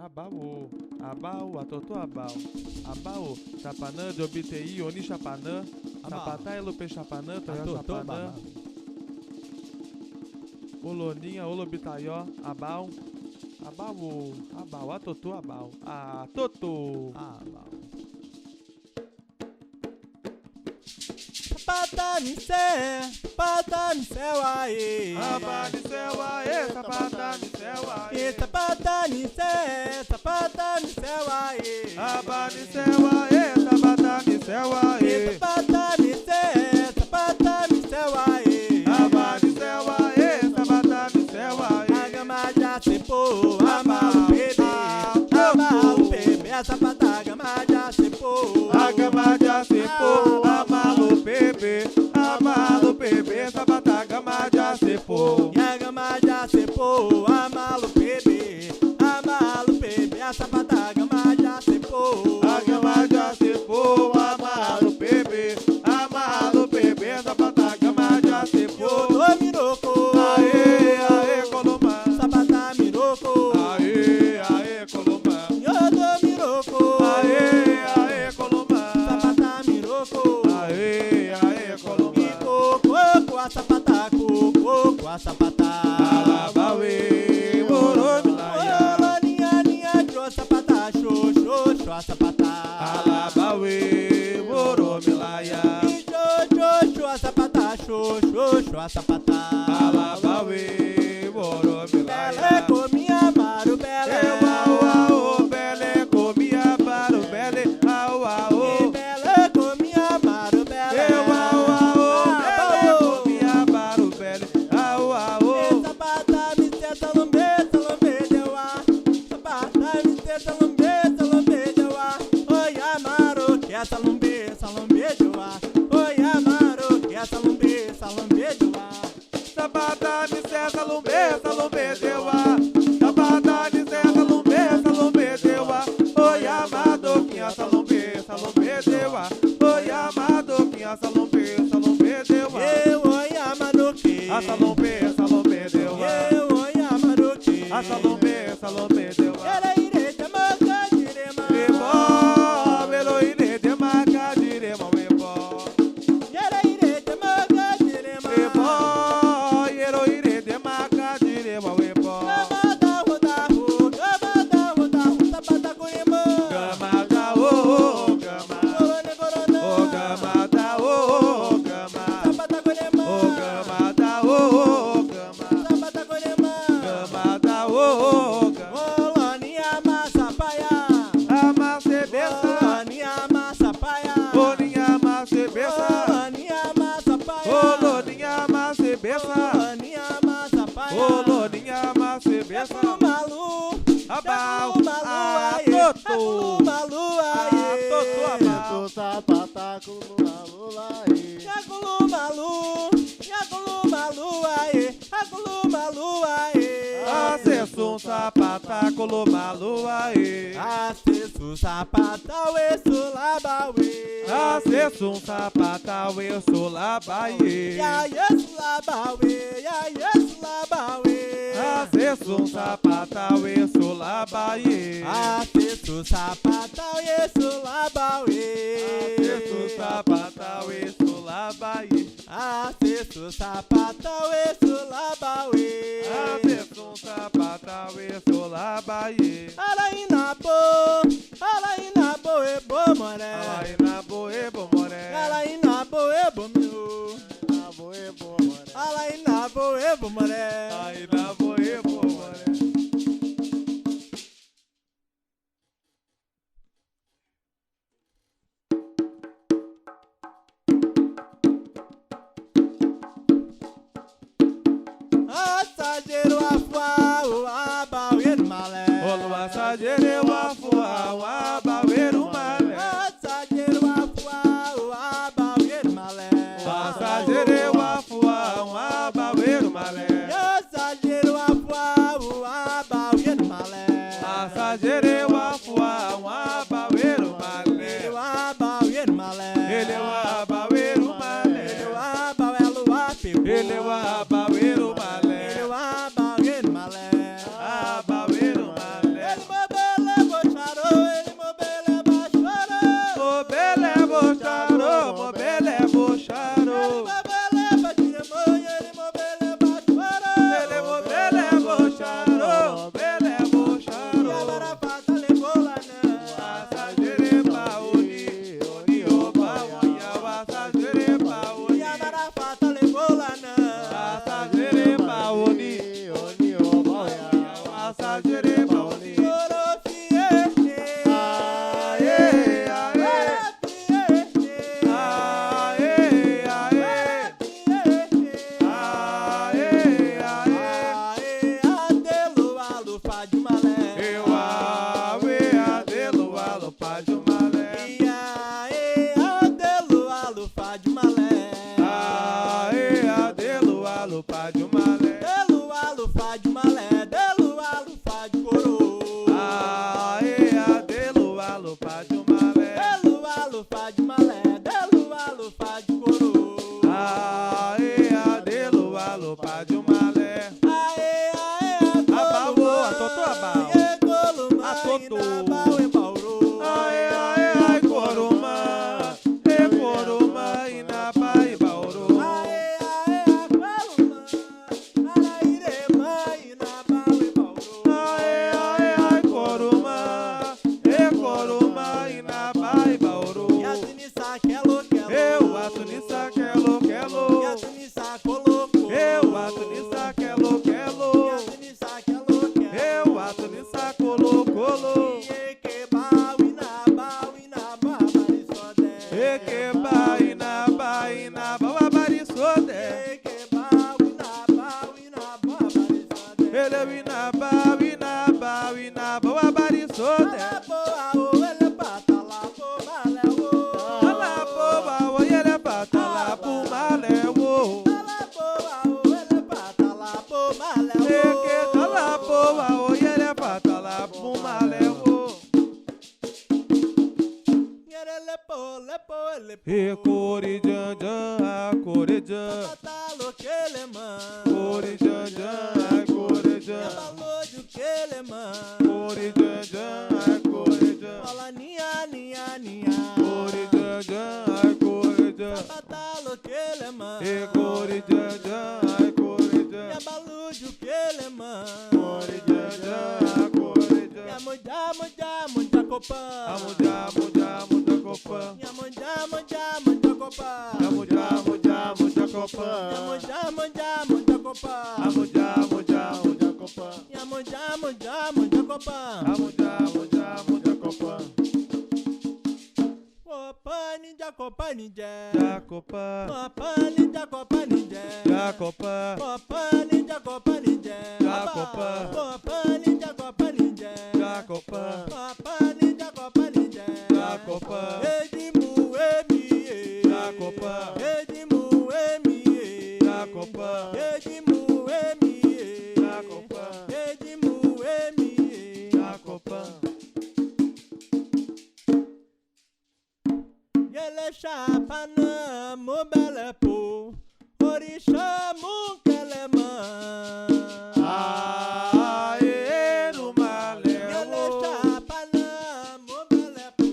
Abaô, abau, atotô abau. Abaô, chapanã de obti, oni chapanã. Sapatá, elope chapanã, toyó chapanã. Oloninha, olobitaió, abau. Abaô, abau, atotô abau. Atotô. Sapata no céu, aê. Sapata no céu, aê, sapata no céu, aê. Sapata no céu, aê. Sapata no céu, aê, sapata no céu, aê. Sapata no céu, aê. Sapata no céu, aê, sapata no céu, aê. A gama já se pô, amalo bebê, a sapata, a gama já se pô. A gama já se pô, amalo bebê, sapata, gama já se pô. E a gama já se pô, amalo bebê, a sapata, a gama já se pô. A gama já se pô, amalo bebê, sapata, gama já se pô. Yodo miroko, Aê, aê, colomã. sapata miroko. Aê, aê, colomã. Yodo miroko, Aê, aê, colomã. sapata miroko. Aê, aê, colomã. Coco, a sapata, coco, a sapata. Alabauê, moromilaia. Ninha, cho, sapata, cho, a sapata. Alabauê, moromilaia. Cho, a sapata, cho, a sapata. Alabauê, moromilaia. Bele comia maro, bele. Au, au, bele, comia para o bele. Au, au. Bele comia maro, bele. Au, au, bele, comia para o bele. Au, au. Sapata, me senta lombe, deu a. Sapata, me senta lombe, deu a. Oi, amaro, que essa lombe, deu a. Oi, amaro, que essa lombe, deu a. Sapata, me cessa, lumbe, deu a. Sapata, me cessa, lumbe, deu a. Oi, amado, que essa lumbe, deu a. Oi, amado, que essa lumbe, deu a. Eu, oi, amaro, que. Essa lumbe, deu a. Eu, oi, amaro, que. Essa lumbe, deu a. Era irete, moca, direma. Ebó, veloine, de maca, direma, ebó. Era irete, moca, direma. Ebó, heroine, de maca, direma, ebó. Gamada, rodahu, sapata, curema. Gamada, ô, gama. Corona, corona. Ô, gamada, ô, gama. Sapata, curema. Ô, gamada, ô, gama. Sapata, curema. Gamada, ô, gama. Olonia, massa, paia. Amasse, beça. Olonia, massa, paia. Boninha, amasse, beça. Olonia, massa, paia. Oloninha, amasse, beça. Olonia, massa, paia. Oloninha, amasse, beça. Jaculo malu. Abau, Jaculo malu, aê. atoto. Jaculo malu, aê. Atoto, abau. Sapata com lula aí. Jaculo malu, aê. Jaculo malu, aê. Acesso, sapatáculo, maluaê. Acesso, sapata, ueço, labauê. Acesso, sapatal, eu sou labaie. Ya, yesu, labauê. Ya, yesu, labauê. Acesso, sapatal, eu sou labaie. Acesso, sapata, ueço, labauê. Acesso, sapatal, eu sou labaie. Acesso, sapata, ueço, labauê. Acesso, sapatal, eu sou labaie. Alainabo, ebo, moré. Aí na boeba, moré. Alainabo, ebo, meu. Na boa, boa, mano. Alainabo, ebo, moré. Aí na boeba, moré. Assageiro, afuá, o abaueiro, malé. Olo assageiro, afuá, o abaueiro, malé. Assageiro, afuá, o abaueiro, malé. Passageiro, afuá, um abaueiro, malé. Assageiro, afuá, o abaueiro, malé. Passageiro, afuá, um abaueiro, malé. O abaueiro, malé. Ele é o abaueiro, malé. O abauelo, apicô. Ele é o abaueiro, malé. Ele é o abaueiro, malé. Abaueiro, malé. Ele lupa de malé. Delua, lupa de malé, delua, lupa de coro. Aê, adelua, lupa de malé. Aê, aê, Abau, atoto, abau. Atoto. Aê, aê, ai, corumã. E corumã, inaba e bauru. Aê, aê, acolumã, arairemã, inaba e bauru. Aê, aê, ai, corumã. E corumã, inaba e bauru. Yatunissa, quelo, quelo. Eu ato nissa, quelo, quelo. Yatunissa, coloco. Eu ato nissa, quelo, quelo. Yatunissa, quelo, quelo. Eu ato nissa, colo, colo. Equebau, inabau, inabau, barisodé. Equeba, inaba, inaba, abarisodé. Equebau, inabau, inabau, barisodé. Ele inaba, inaba, inaba, abarisodé. Alaboa, o elepata, laboa, maleu. Alaboa, o elepata, lapuma, lewo. Alaboa, o elepata, laboa, maleu. Equeta, laboa, o elepata, lapuma, lewo. Lepo, lepo, lepo. E corijanjan, a corijan. Batalo que le man. Corijanjan, a corijan. Balou de que le man. Corijanjan, a corijan. Fala nia, nia, nia. Corijanjan, a corijan. Batalo que le man. E corijanjan, a corijan. Balou de que le man. Corijanjan, a corijan. Muda, muda, muda copa. Amuja, muja, muja copa. Muda, muda, muda copa. Amuja, muja, muja copa. Muda, muda, muda copa. Amuja, muja, muja copa. Muda, muda, muda copa. Amuja, muja, muja copa. Copa ninja, copa ninja. Jacopa, Copa ninja, copa ninja. Jacopa, Copa ninja, copa ninja. Jacopa. Copa ninja, copa ninja. Jacopa, Copa ninja, copa ninja. Jacopa, Edimu emi. Jacopa, Edimu emi. Jacopa, Edimu emi. Jacopa, Edimu emi. Jacopa. Yele chapana mobelepo. Orixá munkelema. Aê, no Yele maleu. chapana mobelepo.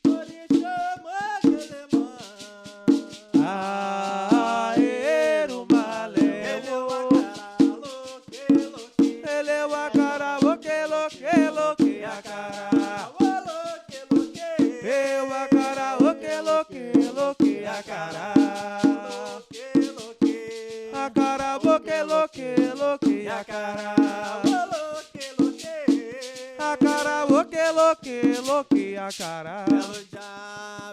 Orixá munkelema. Aê, no maleu. Ele é o acara, o que lo que a cara. Eu a cara, o que a cara. A cara, o que a cara. A cara, o que a cara.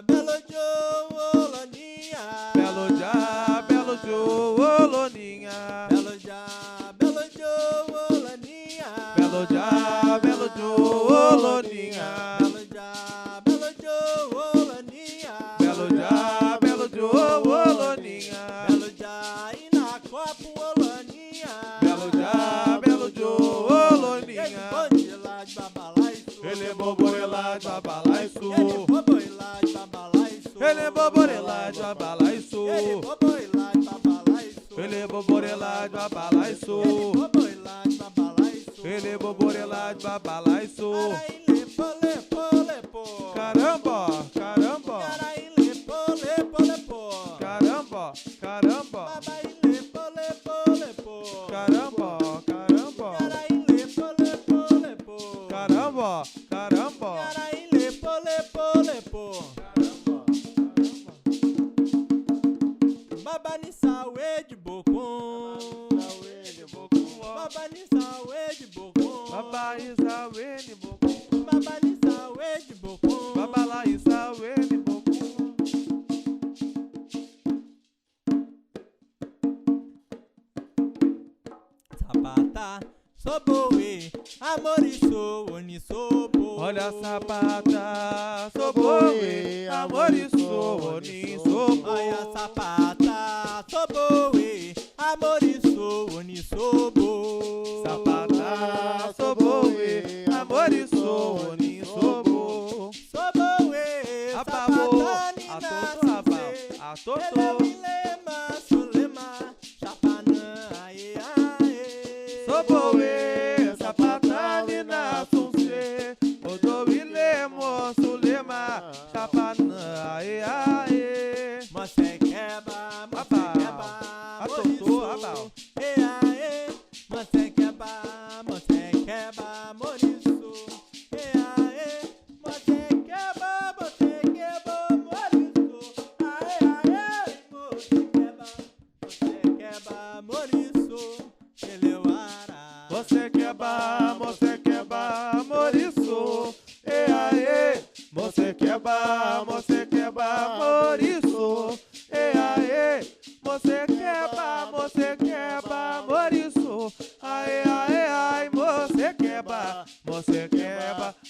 Belo Joe, Oloninha. Belo já, belo jo, oloninha. Belo Joe, Oloninha. Belo já, belo jo, oloninha. Belo Joe, Oloninha. Belo já, belo jo, oloninha. Belo já, e na copa, Oloninha. Belo já, belo jo, oloninha. Ele Ele é boborelá de babalaiço. Ele boboilá de babalaiço. Ele é boborelá de babalaiço. Ele boboilá de babalaiço. Ele é boborelá de babalaiço. Ele boboilá de babalaiço. Ele é boborelá de babalaiço. Araí, lepo, lepo, lepo. Caramba, caramba. Araí, lepo, lepo, lepo. Caramba, caramba. Babai, lepo, lepo, lepo. Caramba, caramba. Araí, lepo, lepo, lepo. Caramba, caramba. Araí, lepo, lepo, lepo. Baba ni sawe de bocum. Baba ni sawe de bocum. Baba isa weni boku. Baba ni sawe de bocum. Baba lá isa weni boku. Sapata, soboe, amoriço, onisobo. Olha a sapata, soboe, amor e sou, oni sobo. Olha sapata, soboe, amoriço, onisobo. Sapata, soboe, amor e sou, oni sobo.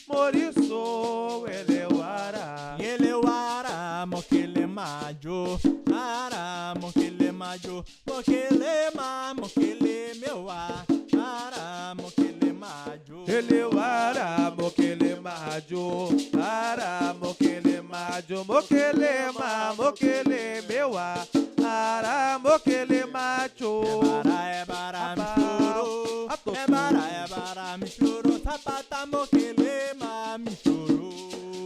moriçou, eleuara. Eleuara, mokele majo, ara, mokele majo, mokele ma, mokele meua, ara, mokele majo. Eleuara, mokele majo, ara, mokele majo, mokele ma, mokele meua, ara, mokele macho. Ebara, mishoro, ebara, mishoro, sapata, mokele ma, mishoro.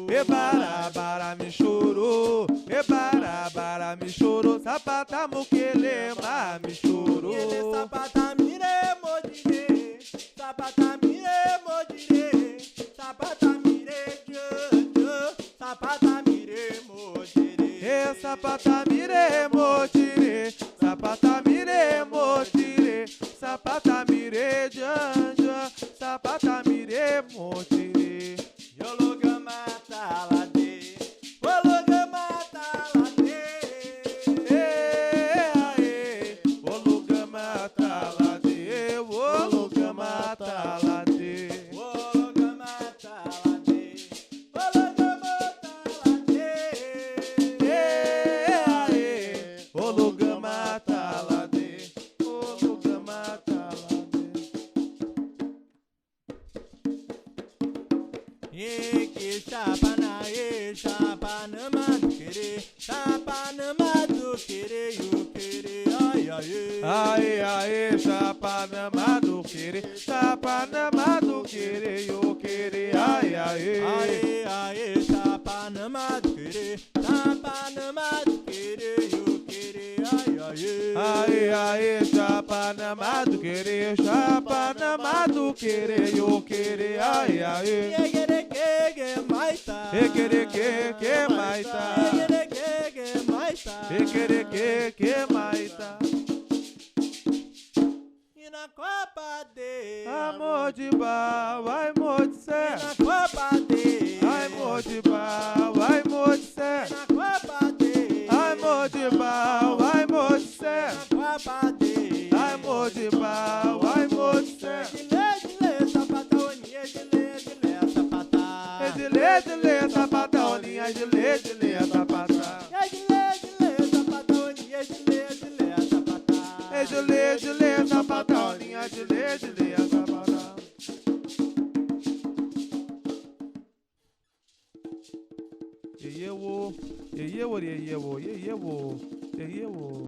Ebara, me chorou, ebara, me chorou, sapata, mokele ma, me chorou. Ele sapata, mire, modire, sapata, mire, modire, sapata, mire, sapata, mire, modire. E sapata, mire, modire, sapata, mire, modire, sapata, mire, janja, sapata, mire, modire. Yologama talade, ologama talade, Aê, olugama talade, olugama talade. ologama talade, ologama talade. Aê, olugama talade, olugama talade. Eke chapa na madu querer, eu querer, ai ai. Aê, chapa na madu querer, eu querer, ai aê. Aê, chapa na madu querer, eu querer, ai ai. Aê, chapa na madu querer, eu querer, ai aê. Egereke maita, Egereke maita, egereke maita, egereke maita. e na copa de Amor de bar, vai amor de sé. na copa de Ai, amor de bar, vai amor de sé. na copa de Ai, amor de bar, vai amor de sé. na copa de Ai, amor de bar, vai amor de sé. Edile, sapatão, edile, sapatá. Edile, sapatão, edile, sapatá. Edile, sapatão, edile, sapatá. Yeyewo, yeyewo, yeyewo, yeyewo, yeyewo.